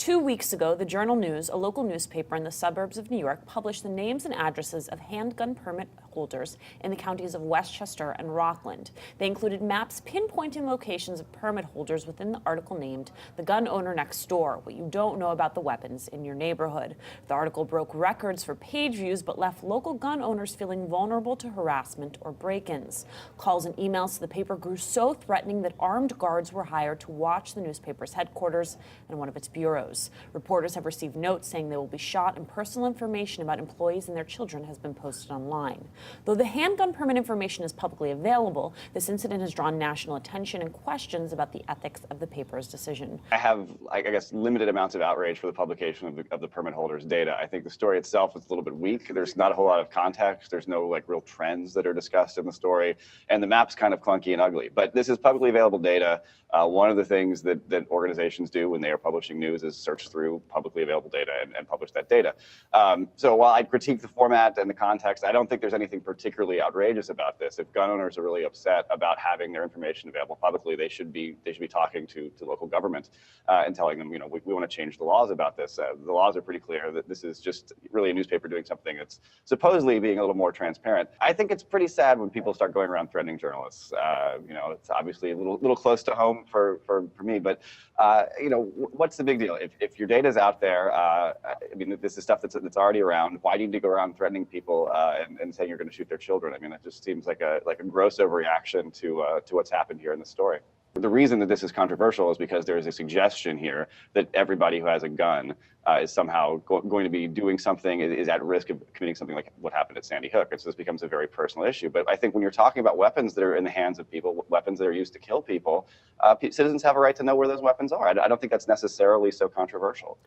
2 weeks ago, the Journal News, a local newspaper in the suburbs of New York, published the names and addresses of handgun permit holders in the counties of Westchester and Rockland. They included maps pinpointing locations of permit holders within the article named "The Gun Owner Next Door: What You Don't Know About the Weapons in Your Neighborhood." The article broke records for page views but left local gun owners feeling vulnerable to harassment or break-ins. Calls and emails to the paper grew so threatening that armed guards were hired to watch the newspaper's headquarters and one of its bureaus. Reporters have received notes saying they will be shot, and personal information about employees and their children has been posted online. Though the handgun permit information is publicly available, this incident has drawn national attention and questions about the ethics of the paper's decision. I have, I guess, limited amounts of outrage for the publication of the permit holders' data. I think the story itself is a little bit weak. There's not a whole lot of context. There's no real trends that are discussed in the story, and the map's kind of clunky and ugly. But this is publicly available data. One of the things that organizations do when they are publishing news is search through publicly available data and publish that data. So while I critique the format and the context, I don't think there's anything particularly outrageous about this. If gun owners are really upset about having their information available publicly, they should be talking to local government and telling them, we want to change the laws about this. The laws are pretty clear that this is just really a newspaper doing something that's supposedly being a little more transparent. I think it's pretty sad when people start going around threatening journalists. It's obviously a little close to home for me, but what's the big deal? If your data is out there, I mean, this is stuff that's already around. Why do you need to go around threatening people and saying you're going to shoot their children? I mean, that just seems like a gross overreaction to what's happened here in the story. The reason that this is controversial is because there is a suggestion here that everybody who has a gun is somehow going to be doing something, is at risk of committing something like what happened at Sandy Hook. And so this becomes a very personal issue. But I think when you're talking about weapons that are in the hands of people, weapons that are used to kill people, citizens have a right to know where those weapons are. I don't think that's necessarily so controversial.